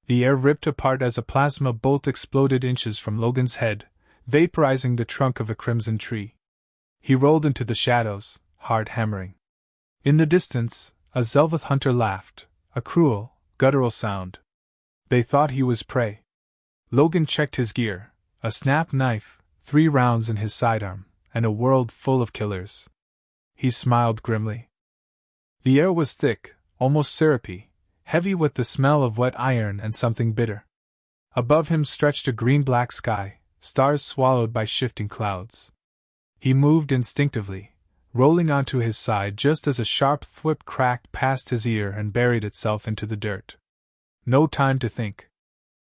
The air ripped apart as a plasma bolt exploded inches from Logan's head, vaporizing the trunk of a crimson tree. He rolled into the shadows, heart hammering. In the distance, a Zelvath hunter laughed, a cruel, guttural sound. They thought he was prey. Logan checked his gear, a snap knife, 3 rounds in his sidearm, and a world full of killers. He smiled grimly. The air was thick, almost syrupy, heavy with the smell of wet iron and something bitter. Above him stretched a green-black sky, stars swallowed by shifting clouds. He moved instinctively, rolling onto his side just as a sharp thwip cracked past his ear and buried itself into the dirt. No time to think.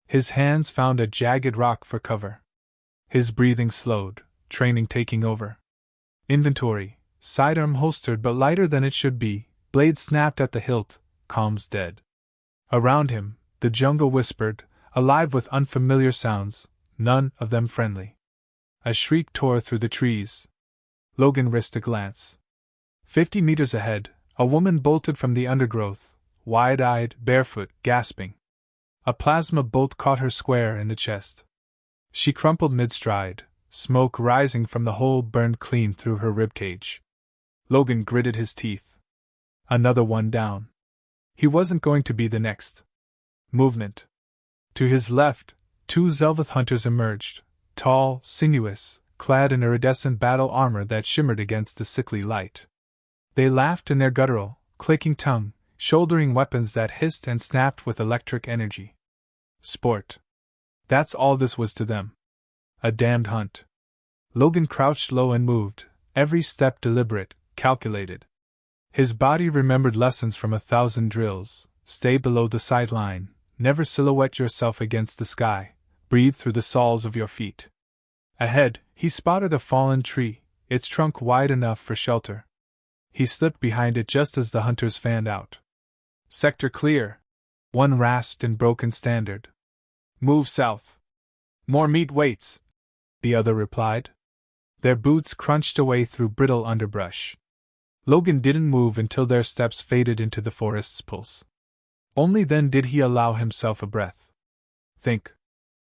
His hands found a jagged rock for cover. His breathing slowed, training taking over. Inventory, sidearm holstered but lighter than it should be, blade snapped at the hilt, comms dead. Around him, the jungle whispered, alive with unfamiliar sounds, none of them friendly. A shriek tore through the trees. Logan risked a glance. 50 meters ahead, a woman bolted from the undergrowth, wide-eyed, barefoot, gasping. A plasma bolt caught her square in the chest. She crumpled mid-stride, smoke rising from the hole burned clean through her ribcage. Logan gritted his teeth. Another one down. He wasn't going to be the next. Movement. To his left, 2 Zelvath hunters emerged, tall, sinuous, clad in iridescent battle armor that shimmered against the sickly light. They laughed in their guttural, clicking tongue, shouldering weapons that hissed and snapped with electric energy. Sport. That's all this was to them. A damned hunt. Logan crouched low and moved, every step deliberate, calculated. His body remembered lessons from 1,000 drills: stay below the sight line, never silhouette yourself against the sky, breathe through the soles of your feet. Ahead, he spotted a fallen tree, its trunk wide enough for shelter. He slipped behind it just as the hunters fanned out. Sector clear, one rasped in broken standard. Move south. More meat waits, the other replied. Their boots crunched away through brittle underbrush. Logan didn't move until their steps faded into the forest's pulse. Only then did he allow himself a breath. Think.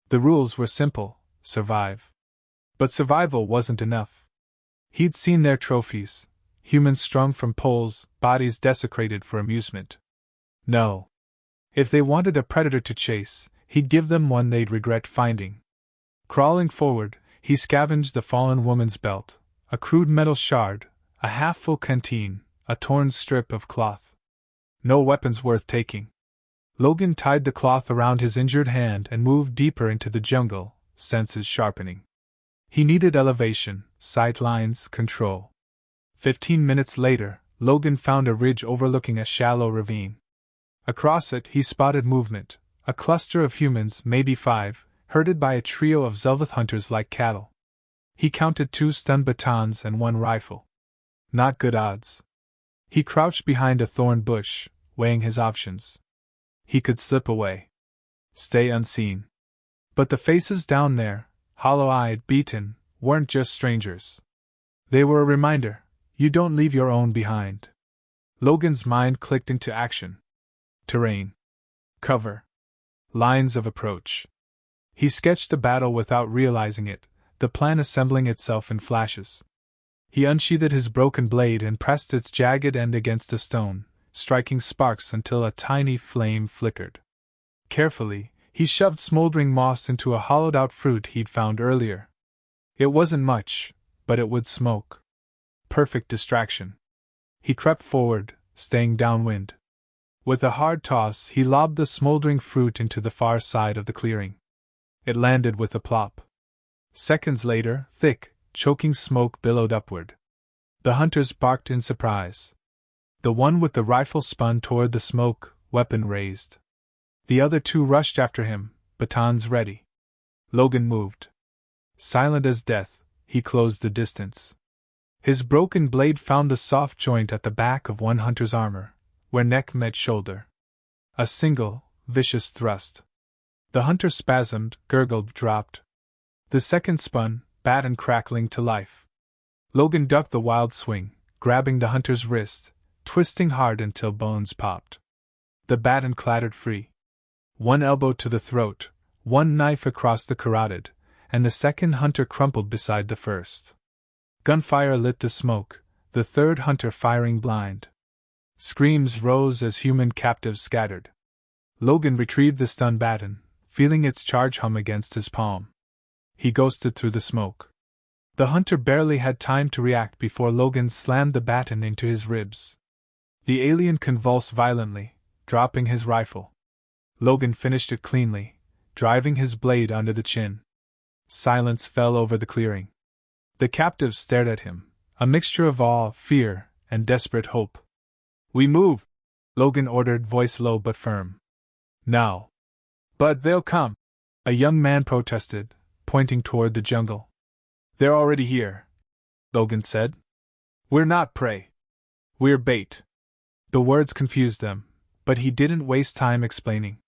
The rules were simple: survive. But survival wasn't enough. He'd seen their trophies: humans strung from poles, bodies desecrated for amusement. No. If they wanted a predator to chase, he'd give them one they'd regret finding. Crawling forward, he scavenged the fallen woman's belt, a crude metal shard, a half-full canteen, a torn strip of cloth. No weapons worth taking. Logan tied the cloth around his injured hand and moved deeper into the jungle, senses sharpening. He needed elevation, sight lines, control. 15 minutes later, Logan found a ridge overlooking a shallow ravine. Across it, he spotted movement, a cluster of humans, maybe 5, herded by a trio of Zelvath hunters like cattle. He counted 2 stun batons and 1 rifle. Not good odds. He crouched behind a thorn bush, weighing his options. He could slip away. Stay unseen. But the faces down there, hollow-eyed, beaten, weren't just strangers. They were a reminder: you don't leave your own behind. Logan's mind clicked into action. Terrain. Cover. Lines of approach. He sketched the battle without realizing it, the plan assembling itself in flashes. He unsheathed his broken blade and pressed its jagged end against the stone, striking sparks until a tiny flame flickered. Carefully, he shoved smoldering moss into a hollowed-out fruit he'd found earlier. It wasn't much, but it would smoke. Perfect distraction. He crept forward, staying downwind. With a hard toss, he lobbed the smoldering fruit into the far side of the clearing. It landed with a plop. Seconds later, thick, choking smoke billowed upward. The hunters barked in surprise. The one with the rifle spun toward the smoke, weapon raised. The other 2 rushed after him, batons ready. Logan moved. Silent as death, he closed the distance. His broken blade found the soft joint at the back of one hunter's armor, where neck met shoulder. A single, vicious thrust. The hunter spasmed, gurgled, dropped. The second spun, baton crackling to life. Logan ducked the wild swing, grabbing the hunter's wrist, twisting hard until bones popped. The baton clattered free. One elbow to the throat, one knife across the carotid, and the second hunter crumpled beside the first. Gunfire lit the smoke, the third hunter firing blind. Screams rose as human captives scattered. Logan retrieved the stun baton, feeling its charge hum against his palm. He ghosted through the smoke. The hunter barely had time to react before Logan slammed the baton into his ribs. The alien convulsed violently, dropping his rifle. Logan finished it cleanly, driving his blade under the chin. Silence fell over the clearing. The captives stared at him, a mixture of awe, fear, and desperate hope. "We move!" Logan ordered, voice low but firm. "Now." "But they'll come," a young man protested, pointing toward the jungle. "They're already here," Logan said. "We're not prey. We're bait." The words confused them, but he didn't waste time explaining.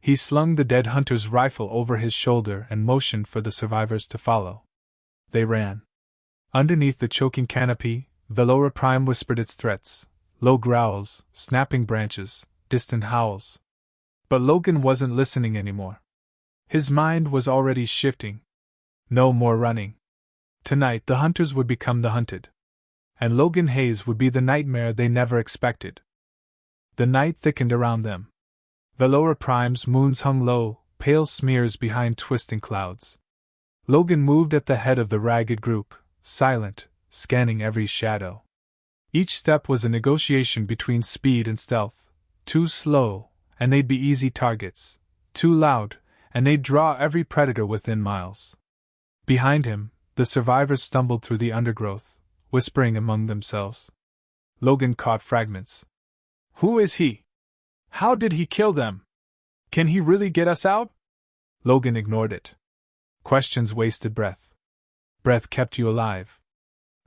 He slung the dead hunter's rifle over his shoulder and motioned for the survivors to follow. They ran. Underneath the choking canopy, Velora Prime whispered its threats, low growls, snapping branches, distant howls. But Logan wasn't listening anymore. His mind was already shifting. No more running. Tonight the hunters would become the hunted. And Logan Hayes would be the nightmare they never expected. The night thickened around them. Velora Prime's moons hung low, pale smears behind twisting clouds. Logan moved at the head of the ragged group, silent, scanning every shadow. Each step was a negotiation between speed and stealth. Too slow, and they'd be easy targets. Too loud, and they'd draw every predator within miles. Behind him, the survivors stumbled through the undergrowth, whispering among themselves. Logan caught fragments. "Who is he? How did he kill them? Can he really get us out?" Logan ignored it. Questions wasted breath. Breath kept you alive.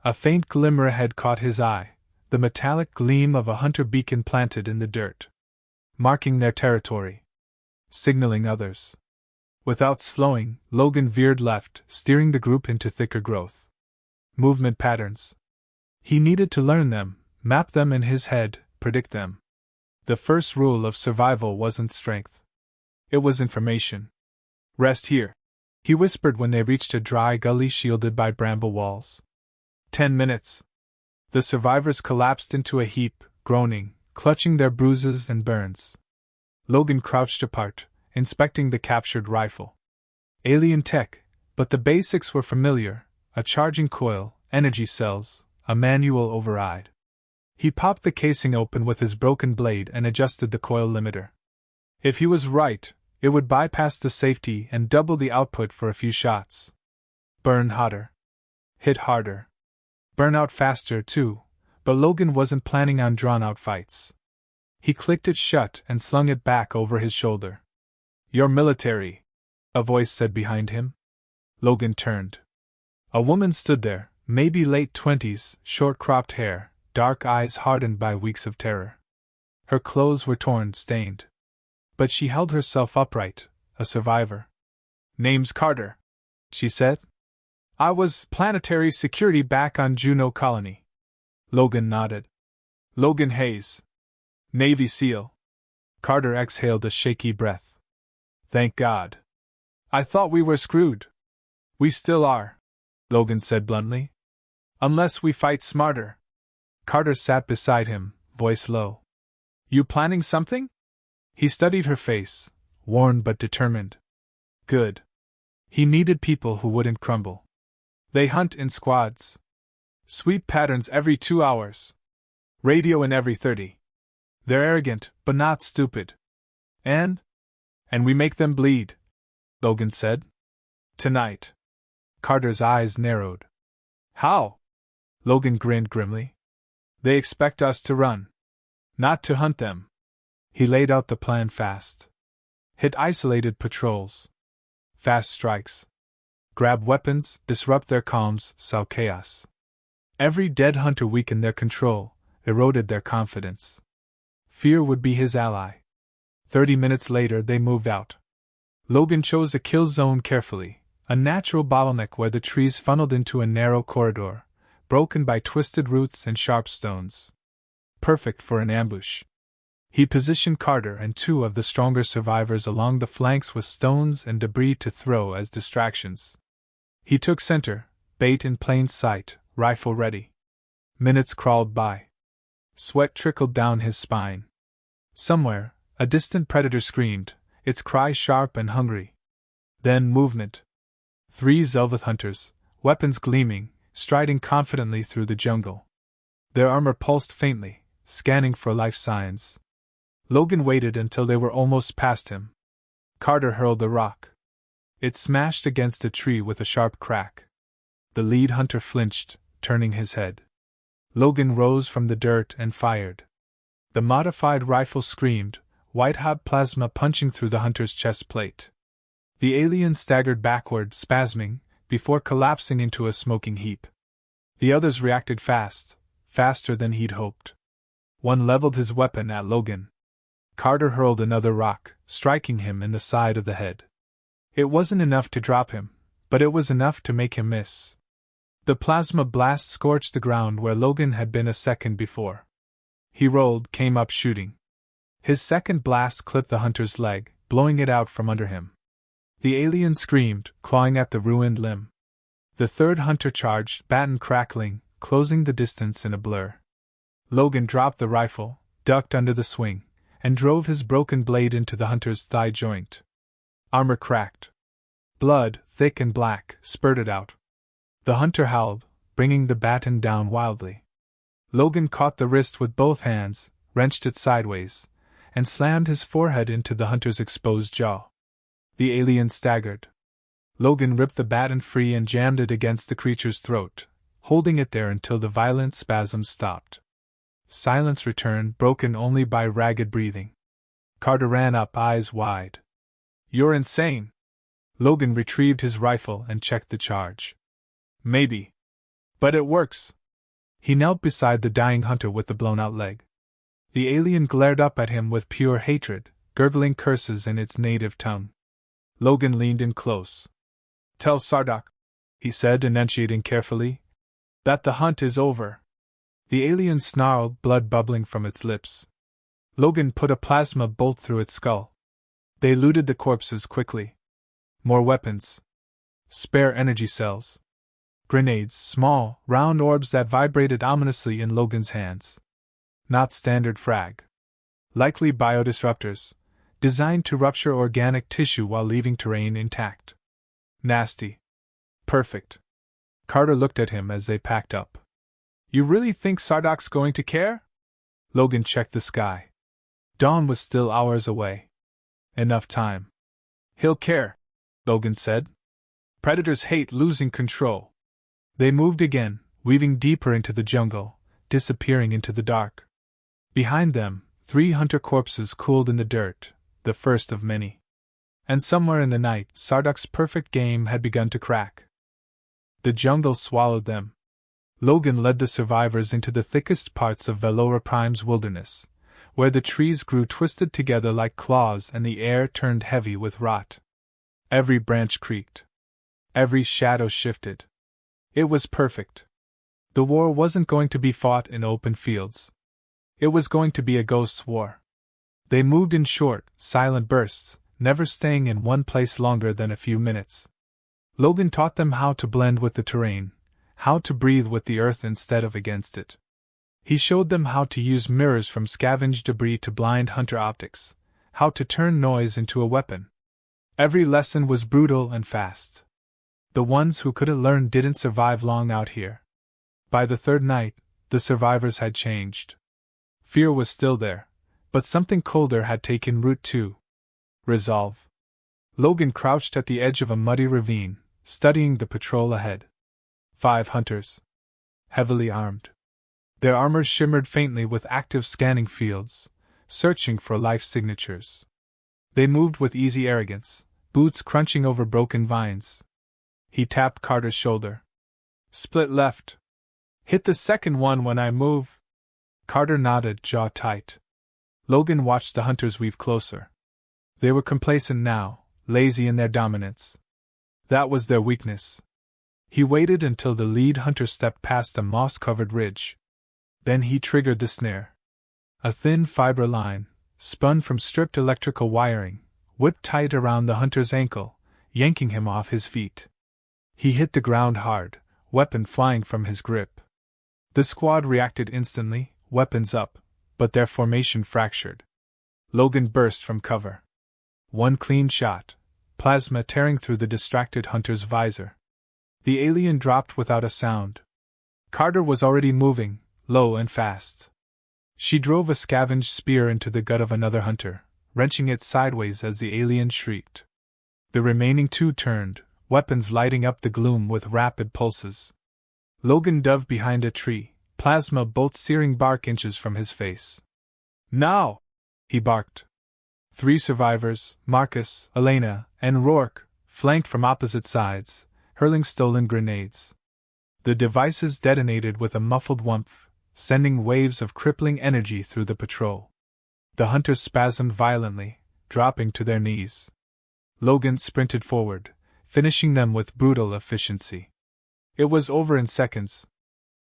A faint glimmer ahead caught his eye, the metallic gleam of a hunter beacon planted in the dirt. Marking their territory. Signaling others. Without slowing, Logan veered left, steering the group into thicker growth. Movement patterns. He needed to learn them, map them in his head, predict them. The first rule of survival wasn't strength. It was information. "Rest here," he whispered when they reached a dry gully shielded by bramble walls. 10 minutes. The survivors collapsed into a heap, groaning, clutching their bruises and burns. Logan crouched apart, inspecting the captured rifle. Alien tech, but the basics were familiar: a charging coil, energy cells, a manual override. He popped the casing open with his broken blade and adjusted the coil limiter. If he was right, it would bypass the safety and double the output for a few shots. Burn hotter. Hit harder. Burn out faster, too, but Logan wasn't planning on drawn-out fights. He clicked it shut and slung it back over his shoulder. "You're military," a voice said behind him. Logan turned. A woman stood there, maybe late 20s, short-cropped hair, dark eyes hardened by weeks of terror. Her clothes were torn, stained. But she held herself upright, a survivor. "Name's Carter," she said. "I was planetary security back on Juno Colony." Logan nodded. "Logan Hayes. Navy SEAL." Carter exhaled a shaky breath. "Thank God. I thought we were screwed." "We still are," Logan said bluntly. "Unless we fight smarter." Carter sat beside him, voice low. "You planning something?" He studied her face, worn but determined. Good. He needed people who wouldn't crumble. "They hunt in squads. Sweep patterns every 2 hours. Radio in every 30. They're arrogant, but not stupid. And we make them bleed," Logan said. "Tonight." Carter's eyes narrowed. "How?" Logan grinned grimly. "They expect us to run. Not to hunt them." He laid out the plan fast. Hit isolated patrols. Fast strikes. Grab weapons, disrupt their comms, sow chaos. Every dead hunter weakened their control, eroded their confidence. Fear would be his ally. 30 minutes later they moved out. Logan chose a kill zone carefully, a natural bottleneck where the trees funneled into a narrow corridor, broken by twisted roots and sharp stones. Perfect for an ambush. He positioned Carter and two of the stronger survivors along the flanks with stones and debris to throw as distractions. He took center, bait in plain sight, rifle ready. Minutes crawled by. Sweat trickled down his spine. Somewhere, a distant predator screamed, its cry sharp and hungry. Then movement. 3 Zelvath hunters, weapons gleaming, striding confidently through the jungle. Their armor pulsed faintly, scanning for life signs. Logan waited until they were almost past him. Carter hurled a rock. It smashed against a tree with a sharp crack. The lead hunter flinched, turning his head. Logan rose from the dirt and fired. The modified rifle screamed, white-hot plasma punching through the hunter's chest plate. The alien staggered backward, spasming, before collapsing into a smoking heap. The others reacted fast, faster than he'd hoped. One leveled his weapon at Logan. Carter hurled another rock, striking him in the side of the head. It wasn't enough to drop him, but it was enough to make him miss. The plasma blast scorched the ground where Logan had been a second before. He rolled, came up shooting. His second blast clipped the hunter's leg, blowing it out from under him. The alien screamed, clawing at the ruined limb. The third hunter charged, baton crackling, closing the distance in a blur. Logan dropped the rifle, ducked under the swing, and drove his broken blade into the hunter's thigh joint. Armor cracked. Blood, thick and black, spurted out. The hunter howled, bringing the baton down wildly. Logan caught the wrist with both hands, wrenched it sideways, and slammed his forehead into the hunter's exposed jaw. The alien staggered. Logan ripped the baton free and jammed it against the creature's throat, holding it there until the violent spasms stopped. Silence returned, broken only by ragged breathing. Carter ran up, eyes wide. "You're insane!" Logan retrieved his rifle and checked the charge. "Maybe. But it works." He knelt beside the dying hunter with the blown-out leg. The alien glared up at him with pure hatred, gurgling curses in its native tongue. Logan leaned in close. "Tell Sardak," he said, enunciating carefully, "that the hunt is over." The alien snarled, blood bubbling from its lips. Logan put a plasma bolt through its skull. They looted the corpses quickly. More weapons. Spare energy cells. Grenades, small, round orbs that vibrated ominously in Logan's hands. Not standard frag. Likely biodisruptors, designed to rupture organic tissue while leaving terrain intact. Nasty. Perfect. Carter looked at him as they packed up. "You really think Sardak's going to care?" Logan checked the sky. Dawn was still hours away. Enough time. "He'll care," Logan said. "Predators hate losing control." They moved again, weaving deeper into the jungle, disappearing into the dark. Behind them, 3 hunter corpses cooled in the dirt, the first of many. And somewhere in the night, Sardak's perfect game had begun to crack. The jungle swallowed them. Logan led the survivors into the thickest parts of Velora Prime's wilderness, where the trees grew twisted together like claws and the air turned heavy with rot. Every branch creaked. Every shadow shifted. It was perfect. The war wasn't going to be fought in open fields. It was going to be a ghosts' war. They moved in short, silent bursts, never staying in one place longer than a few minutes. Logan taught them how to blend with the terrain, how to breathe with the earth instead of against it. He showed them how to use mirrors from scavenged debris to blind hunter optics, how to turn noise into a weapon. Every lesson was brutal and fast. The ones who couldn't learn didn't survive long out here. By the third night, the survivors had changed. Fear was still there, but something colder had taken root too. Resolve. Logan crouched at the edge of a muddy ravine, studying the patrol ahead. 5 hunters. Heavily armed. Their armor shimmered faintly with active scanning fields, searching for life signatures. They moved with easy arrogance, boots crunching over broken vines. He tapped Carter's shoulder. "Split left. Hit the second one when I move." Carter nodded, jaw tight. Logan watched the hunters weave closer. They were complacent now, lazy in their dominance. That was their weakness. He waited until the lead hunter stepped past a moss-covered ridge. Then he triggered the snare. A thin fiber line, spun from stripped electrical wiring, whipped tight around the hunter's ankle, yanking him off his feet. He hit the ground hard, weapon flying from his grip. The squad reacted instantly, weapons up, but their formation fractured. Logan burst from cover. One clean shot, plasma tearing through the distracted hunter's visor. The alien dropped without a sound. Carter was already moving, low and fast. She drove a scavenged spear into the gut of another hunter, wrenching it sideways as the alien shrieked. The remaining two turned, weapons lighting up the gloom with rapid pulses. Logan dove behind a tree, plasma bolts searing bark inches from his face. "Now!" he barked. 3 survivors, Marcus, Elena, and Rourke, flanked from opposite sides, hurling stolen grenades. The devices detonated with a muffled whumph, sending waves of crippling energy through the patrol. The hunters spasmed violently, dropping to their knees. Logan sprinted forward, finishing them with brutal efficiency. It was over in seconds.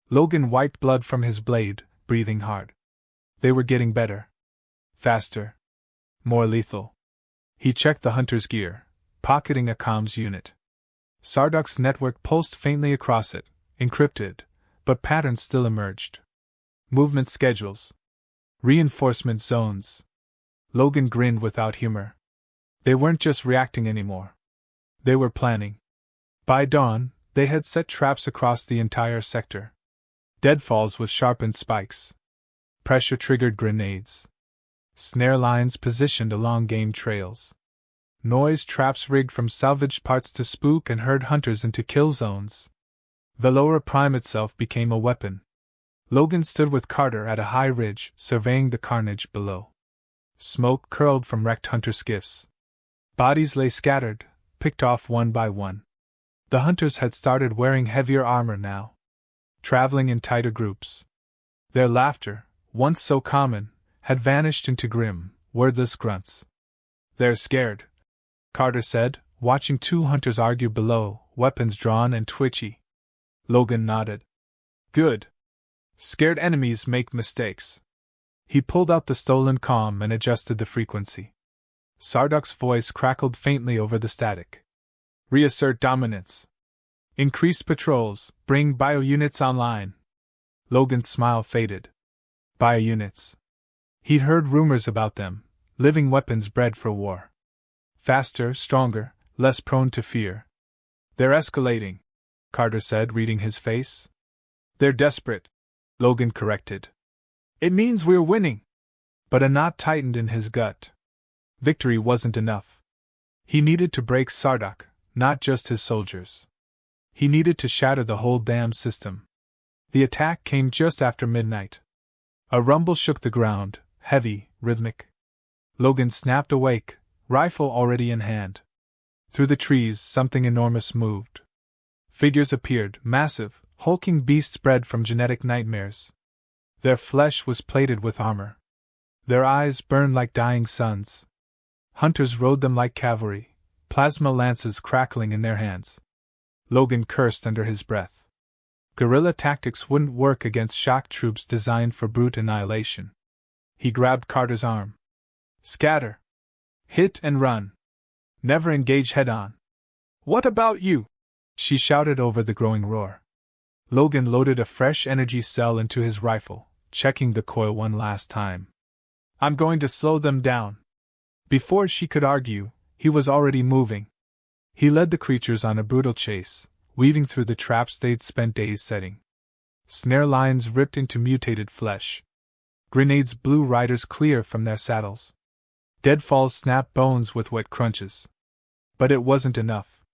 Logan wiped blood from his blade, breathing hard. They were getting better. Faster. More lethal. He checked the hunter's gear, pocketing a comms unit. Sarduk's network pulsed faintly across it, encrypted, but patterns still emerged. Movement schedules. Reinforcement zones. Logan grinned without humor. They weren't just reacting anymore. They were planning. By dawn, they had set traps across the entire sector. Deadfalls with sharpened spikes. Pressure-triggered grenades. Snare lines positioned along game trails. Noise traps rigged from salvaged parts to spook and herd hunters into kill zones. Velora Prime itself became a weapon. Logan stood with Carter at a high ridge, surveying the carnage below. Smoke curled from wrecked hunter skiffs. Bodies lay scattered, picked off one by one. The hunters had started wearing heavier armor now, traveling in tighter groups. Their laughter, once so common, had vanished into grim, wordless grunts. "They're scared," Carter said, watching 2 hunters argue below, weapons drawn and twitchy. Logan nodded. "Good. Scared enemies make mistakes." He pulled out the stolen comm and adjusted the frequency. Sarduk's voice crackled faintly over the static. "Reassert dominance. Increase patrols, bring bio-units online." Logan's smile faded. Bio-units. He'd heard rumors about them, living weapons bred for war. Faster, stronger, less prone to fear. "They're escalating," Carter said, reading his face. "They're desperate," Logan corrected. "It means we're winning." But a knot tightened in his gut. Victory wasn't enough. He needed to break Sarduk, not just his soldiers. He needed to shatter the whole damn system. The attack came just after midnight. A rumble shook the ground, heavy, rhythmic. Logan snapped awake, rifle already in hand. Through the trees, something enormous moved. Figures appeared, massive, hulking beasts bred from genetic nightmares. Their flesh was plated with armor. Their eyes burned like dying suns. Hunters rode them like cavalry, plasma lances crackling in their hands. Logan cursed under his breath. Guerrilla tactics wouldn't work against shock troops designed for brute annihilation. He grabbed Carter's arm. "Scatter. Hit and run. Never engage head-on." "What about you?" she shouted over the growing roar. Logan loaded a fresh energy cell into his rifle, checking the coil one last time. "I'm going to slow them down." Before she could argue, he was already moving. He led the creatures on a brutal chase, weaving through the traps they'd spent days setting. Snare lines ripped into mutated flesh. Grenades blew riders clear from their saddles. Deadfalls snapped bones with wet crunches. But it wasn't enough.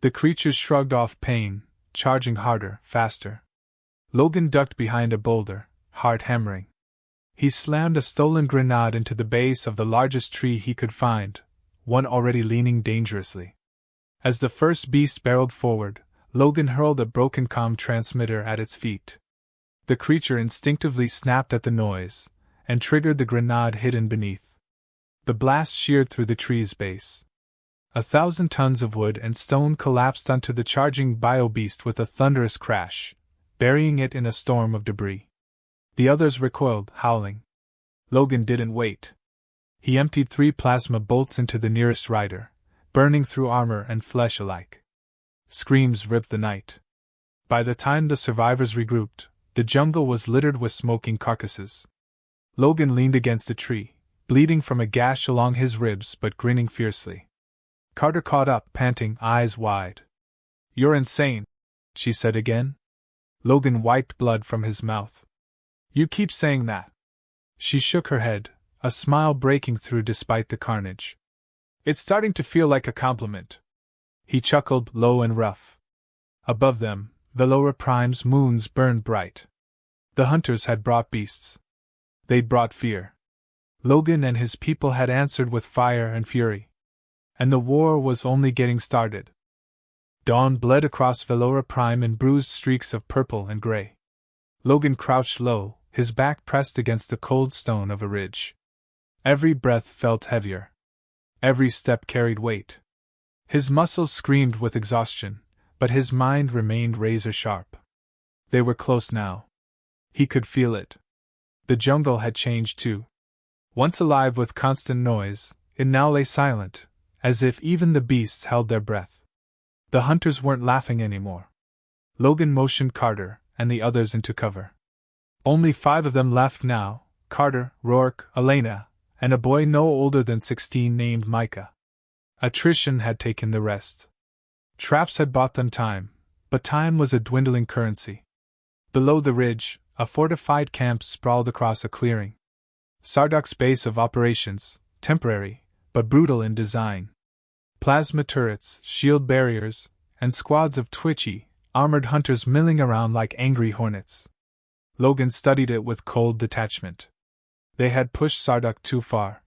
The creatures shrugged off pain, charging harder, faster. Logan ducked behind a boulder, heart hammering. He slammed a stolen grenade into the base of the largest tree he could find, one already leaning dangerously. As the first beast barreled forward, Logan hurled a broken comm transmitter at its feet. The creature instinctively snapped at the noise, and triggered the grenade hidden beneath. The blast sheared through the tree's base. 1,000 tons of wood and stone collapsed onto the charging bio-beast with a thunderous crash, burying it in a storm of debris. The others recoiled, howling. Logan didn't wait. He emptied 3 plasma bolts into the nearest rider, burning through armor and flesh alike. Screams ripped the night. By the time the survivors regrouped, the jungle was littered with smoking carcasses. Logan leaned against a tree, bleeding from a gash along his ribs but grinning fiercely. Carter caught up, panting, eyes wide. "You're insane," she said again. Logan wiped blood from his mouth. "You keep saying that." She shook her head, a smile breaking through despite the carnage. "It's starting to feel like a compliment." He chuckled, low and rough. Above them, the lower prime's moons burned bright. The hunters had brought beasts. They'd brought fear. Logan and his people had answered with fire and fury. And the war was only getting started. Dawn bled across Velora Prime in bruised streaks of purple and gray. Logan crouched low, his back pressed against the cold stone of a ridge. Every breath felt heavier. Every step carried weight. His muscles screamed with exhaustion, but his mind remained razor-sharp. They were close now. He could feel it. The jungle had changed too. Once alive with constant noise, it now lay silent, as if even the beasts held their breath. The hunters weren't laughing anymore. Logan motioned Carter and the others into cover. Only 5 of them left now: Carter, Rourke, Elena, and a boy no older than 16 named Micah. Attrition had taken the rest. Traps had bought them time, but time was a dwindling currency. Below the ridge, a fortified camp sprawled across a clearing. Sardak's base of operations, temporary, but brutal in design. Plasma turrets, shield barriers, and squads of twitchy, armored hunters milling around like angry hornets. Logan studied it with cold detachment. They had pushed Sardak too far.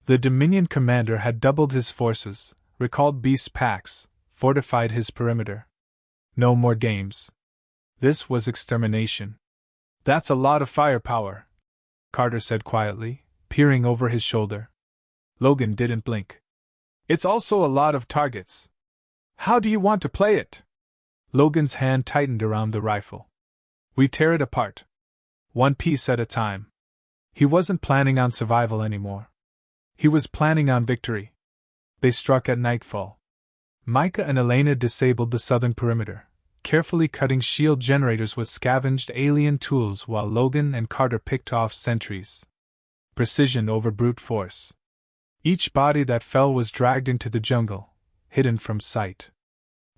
The Dominion commander had doubled his forces, recalled beast packs, fortified his perimeter. No more games. This was extermination. "That's a lot of firepower," Carter said quietly, peering over his shoulder. Logan didn't blink. "It's also a lot of targets. How do you want to play it?" Logan's hand tightened around the rifle. "We tear it apart. One piece at a time." He wasn't planning on survival anymore. He was planning on victory. They struck at nightfall. Micah and Elena disabled the southern perimeter, carefully cutting shield generators with scavenged alien tools while Logan and Carter picked off sentries. Precision over brute force. Each body that fell was dragged into the jungle, hidden from sight.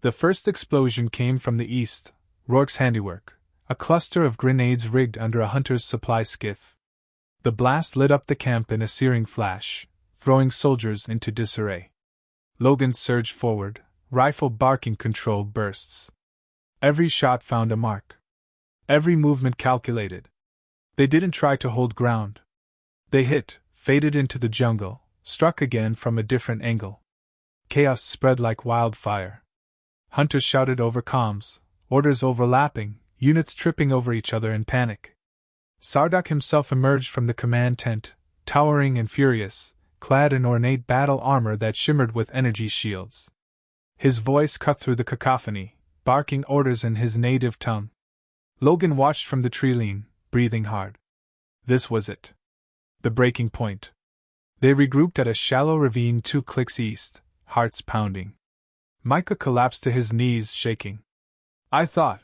The first explosion came from the east, Rourke's handiwork, a cluster of grenades rigged under a hunter's supply skiff. The blast lit up the camp in a searing flash, throwing soldiers into disarray. Logan surged forward, rifle barking controlled bursts. Every shot found a mark. Every movement calculated. They didn't try to hold ground. They hit, faded into the jungle, struck again from a different angle. Chaos spread like wildfire. Hunters shouted over comms, orders overlapping, units tripping over each other in panic. Sardak himself emerged from the command tent, towering and furious, clad in ornate battle armor that shimmered with energy shields. His voice cut through the cacophony, barking orders in his native tongue. Logan watched from the tree lean, breathing hard. This was it. The breaking point. They regrouped at a shallow ravine 2 clicks east, hearts pounding. Micah collapsed to his knees, shaking. I thought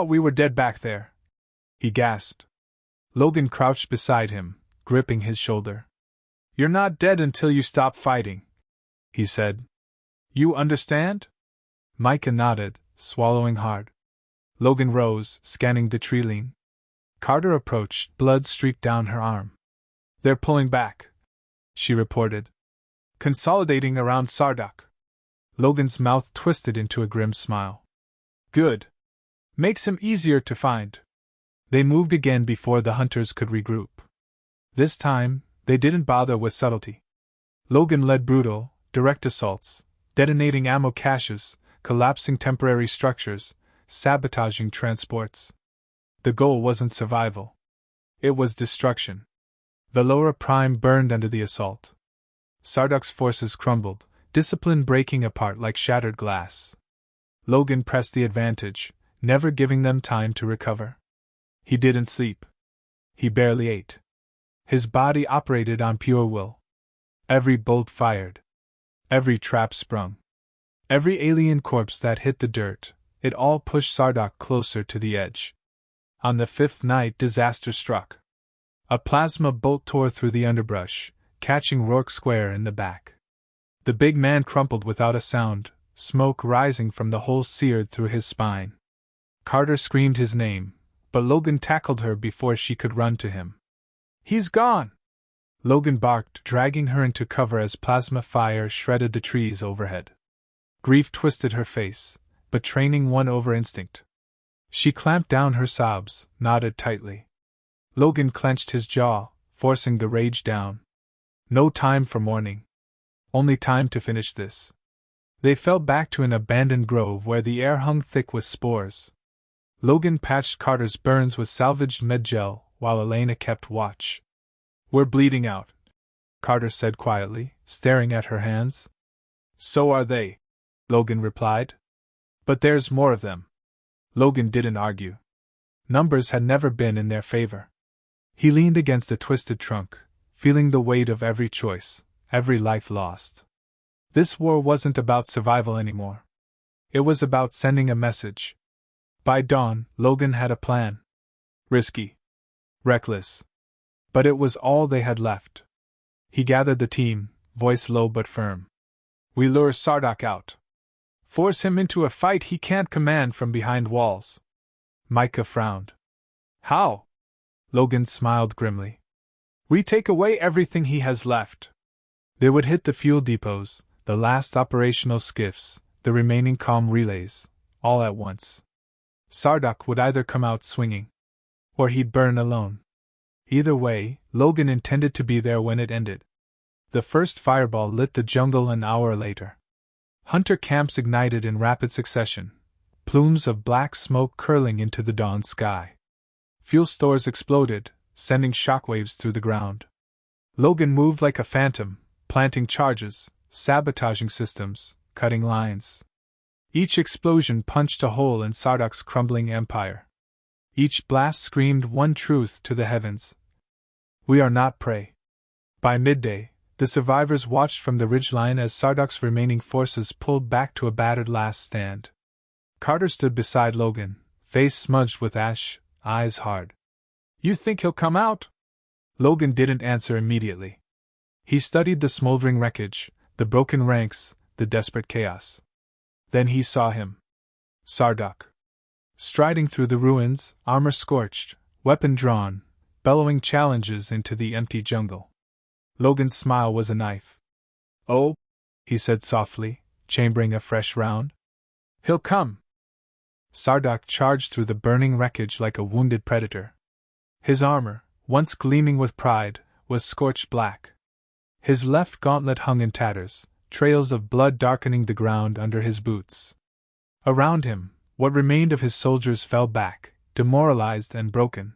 we were dead back there," he gasped. Logan crouched beside him, gripping his shoulder. "You're not dead until you stop fighting," he said. "You understand?" Micah nodded, swallowing hard. Logan rose, scanning the tree lean. Carter approached, blood streaked down her arm. "They're pulling back," she reported. "Consolidating around Sardak." Logan's mouth twisted into a grim smile. "Good. Makes him easier to find." They moved again before the hunters could regroup. This time, they didn't bother with subtlety. Logan led brutal, direct assaults, detonating ammo caches, collapsing temporary structures, sabotaging transports. The goal wasn't survival. It was destruction. The lower prime burned under the assault. Sardak's forces crumbled, discipline breaking apart like shattered glass. Logan pressed the advantage, never giving them time to recover. He didn't sleep. He barely ate. His body operated on pure will. Every bolt fired. Every trap sprung. Every alien corpse that hit the dirt, it all pushed Sardak closer to the edge. On the fifth night, disaster struck. A plasma bolt tore through the underbrush, catching Rourke square in the back. The big man crumpled without a sound, smoke rising from the hole seared through his spine. Carter screamed his name, but Logan tackled her before she could run to him. "He's gone!" Logan barked, dragging her into cover as plasma fire shredded the trees overhead. Grief twisted her face, but training won over instinct. She clamped down her sobs, nodded tightly. Logan clenched his jaw, forcing the rage down. No time for mourning. Only time to finish this. They fell back to an abandoned grove where the air hung thick with spores. Logan patched Carter's burns with salvaged medgel, while Elena kept watch. "We're bleeding out," Carter said quietly, staring at her hands. "So are they," Logan replied. "But there's more of them." Logan didn't argue. Numbers had never been in their favor. He leaned against a twisted trunk, feeling the weight of every choice, every life lost. This war wasn't about survival anymore. It was about sending a message. By dawn, Logan had a plan. Risky. Reckless. But it was all they had left. He gathered the team, voice low but firm. "We lure Sardak out. Force him into a fight he can't command from behind walls." Micah frowned. "How?" Logan smiled grimly. "We take away everything he has left." They would hit the fuel depots, the last operational skiffs, the remaining comm relays, all at once. Sardak would either come out swinging, or he'd burn alone. Either way, Logan intended to be there when it ended. The first fireball lit the jungle an hour later. Hunter camps ignited in rapid succession, plumes of black smoke curling into the dawn sky. Fuel stores exploded, sending shockwaves through the ground. Logan moved like a phantom, planting charges, sabotaging systems, cutting lines. Each explosion punched a hole in Sardak's crumbling empire. Each blast screamed one truth to the heavens: "We are not prey." By midday, the survivors watched from the ridgeline as Sardak's remaining forces pulled back to a battered last stand. Carter stood beside Logan, face smudged with ash, eyes hard. "You think he'll come out?" Logan didn't answer immediately. He studied the smoldering wreckage, the broken ranks, the desperate chaos. Then he saw him. Sardak. Striding through the ruins, armor scorched, weapon drawn, bellowing challenges into the empty jungle. Logan's smile was a knife. "Oh," he said softly, chambering a fresh round. "He'll come." Sardak charged through the burning wreckage like a wounded predator. His armor, once gleaming with pride, was scorched black. His left gauntlet hung in tatters, trails of blood darkening the ground under his boots. Around him, what remained of his soldiers fell back, demoralized and broken.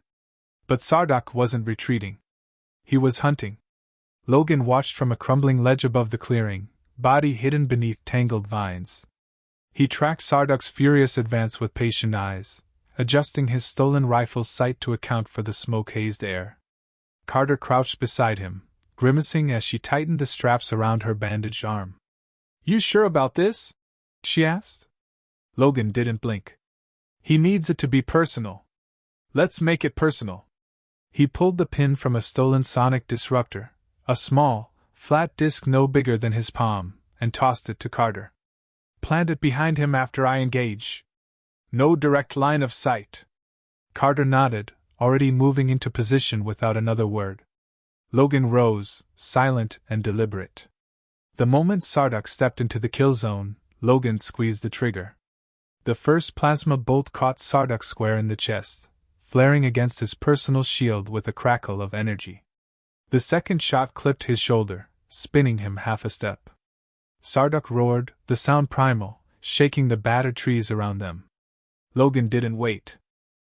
But Sardak wasn't retreating. He was hunting. Logan watched from a crumbling ledge above the clearing, body hidden beneath tangled vines. He tracked Sardak's furious advance with patient eyes, adjusting his stolen rifle's sight to account for the smoke-hazed air. Carter crouched beside him, grimacing as she tightened the straps around her bandaged arm. "You sure about this?" she asked. Logan didn't blink. "He needs it to be personal. Let's make it personal." He pulled the pin from a stolen sonic disruptor, a small, flat disc no bigger than his palm, and tossed it to Carter. "Plant it behind him after I engage. No direct line of sight." Carter nodded, already moving into position without another word. Logan rose, silent and deliberate. The moment Sardak stepped into the kill zone, Logan squeezed the trigger. The first plasma bolt caught Sardak square in the chest, flaring against his personal shield with a crackle of energy. The second shot clipped his shoulder, spinning him half a step. Sardak roared, the sound primal, shaking the battered trees around them. Logan didn't wait.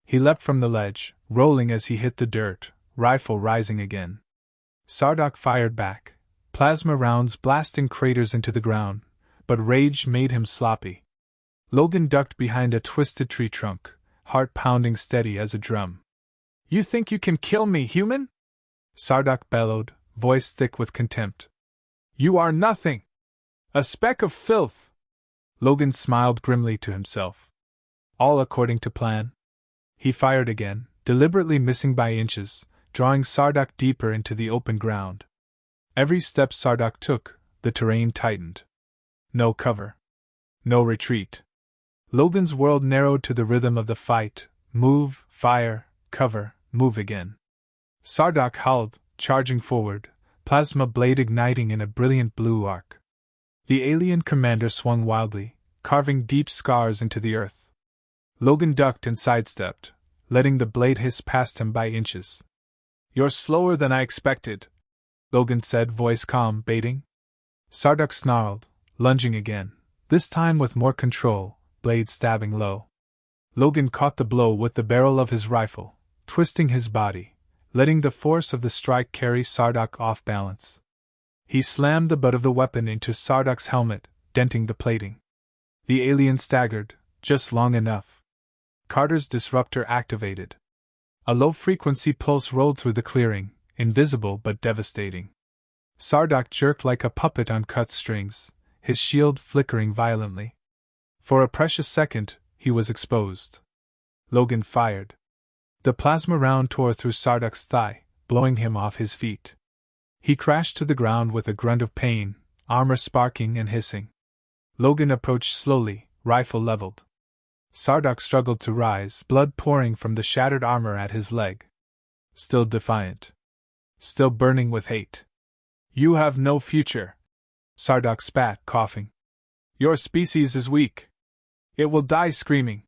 He leapt from the ledge, rolling as he hit the dirt, rifle rising again. Sardak fired back, plasma rounds blasting craters into the ground, but rage made him sloppy. Logan ducked behind a twisted tree trunk, heart pounding steady as a drum. "You think you can kill me, human?" Sardak bellowed, voice thick with contempt. You are nothing! A speck of filth! Logan smiled grimly to himself. All according to plan. He fired again, deliberately missing by inches, drawing Sardak deeper into the open ground. Every step Sardak took, the terrain tightened. No cover. No retreat. Logan's world narrowed to the rhythm of the fight: move, fire, cover, move again. Sardak howled, charging forward, plasma blade igniting in a brilliant blue arc. The alien commander swung wildly, carving deep scars into the earth. Logan ducked and sidestepped, letting the blade hiss past him by inches. You're slower than I expected, Logan said, voice calm, baiting. Sardak snarled, lunging again, this time with more control, blade stabbing low. Logan caught the blow with the barrel of his rifle, twisting his body, letting the force of the strike carry Sardak off balance. He slammed the butt of the weapon into Sardak's helmet, denting the plating. The alien staggered, just long enough. Carter's disruptor activated. A low-frequency pulse rolled through the clearing, invisible but devastating. Sardak jerked like a puppet on cut strings, his shield flickering violently. For a precious second, he was exposed. Logan fired. The plasma round tore through Sardak's thigh, blowing him off his feet. He crashed to the ground with a grunt of pain, armor sparking and hissing. Logan approached slowly, rifle leveled. Sardak struggled to rise, blood pouring from the shattered armor at his leg. Still defiant. Still burning with hate. You have no future, Sardak spat, coughing. Your species is weak. It will die screaming.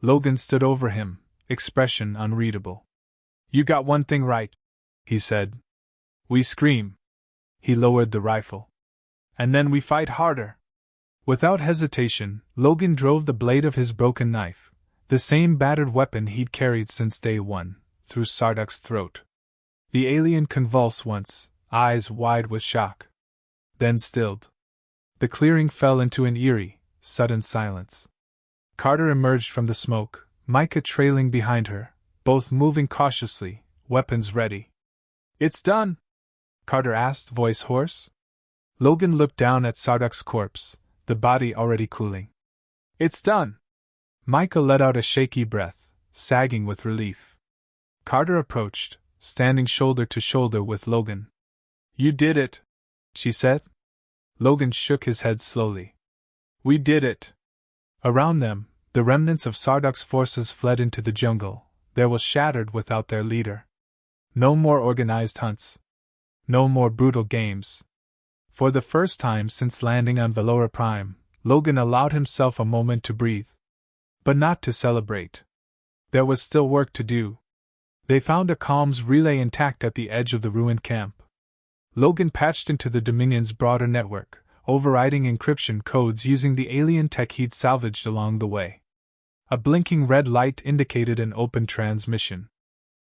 Logan stood over him, expression unreadable. You got one thing right, he said. We scream. He lowered the rifle. And then we fight harder. Without hesitation, Logan drove the blade of his broken knife, the same battered weapon he'd carried since day one, through Sardak's throat. The alien convulsed once, eyes wide with shock. Then stilled. The clearing fell into an eerie, sudden silence. Carter emerged from the smoke, Micah trailing behind her, both moving cautiously, weapons ready. It's done? Carter asked, voice hoarse. Logan looked down at Sardak's corpse, the body already cooling. It's done. Micah let out a shaky breath, sagging with relief. Carter approached, standing shoulder to shoulder with Logan. You did it, she said. Logan shook his head slowly. We did it. Around them, the remnants of Sardak's forces fled into the jungle. There was shattered without their leader. No more organized hunts. No more brutal games. For the first time since landing on Velora Prime, Logan allowed himself a moment to breathe. But not to celebrate. There was still work to do. They found a comms relay intact at the edge of the ruined camp. Logan patched into the Dominion's broader network, overriding encryption codes using the alien tech he'd salvaged along the way. A blinking red light indicated an open transmission.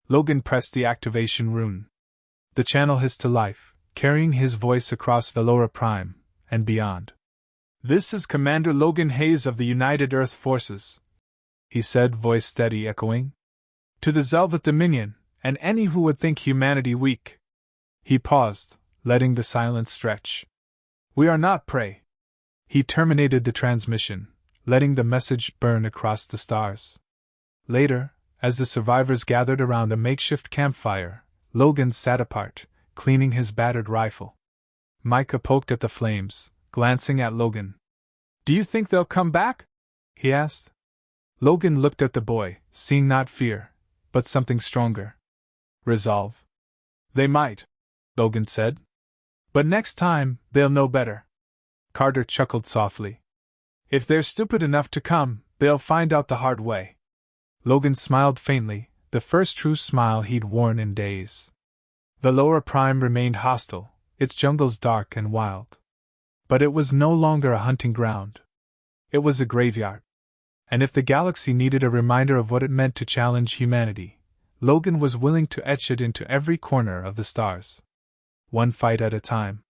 Logan pressed the activation rune. The channel hissed to life, carrying his voice across Velora Prime, and beyond. This is Commander Logan Hayes of the United Earth Forces, he said, voice steady, echoing. To the Zelvath Dominion, and any who would think humanity weak. He paused, letting the silence stretch. We are not prey. He terminated the transmission, letting the message burn across the stars. Later, as the survivors gathered around a makeshift campfire, Logan sat apart, cleaning his battered rifle. Micah poked at the flames, glancing at Logan. Do you think they'll come back? He asked. Logan looked at the boy, seeing not fear, but something stronger. Resolve. They might, Logan said. But next time, they'll know better. Carter chuckled softly. If they're stupid enough to come, they'll find out the hard way. Logan smiled faintly, the first true smile he'd worn in days. Velora Prime remained hostile, its jungles dark and wild. But it was no longer a hunting ground. It was a graveyard. And if the galaxy needed a reminder of what it meant to challenge humanity, Logan was willing to etch it into every corner of the stars. One fight at a time.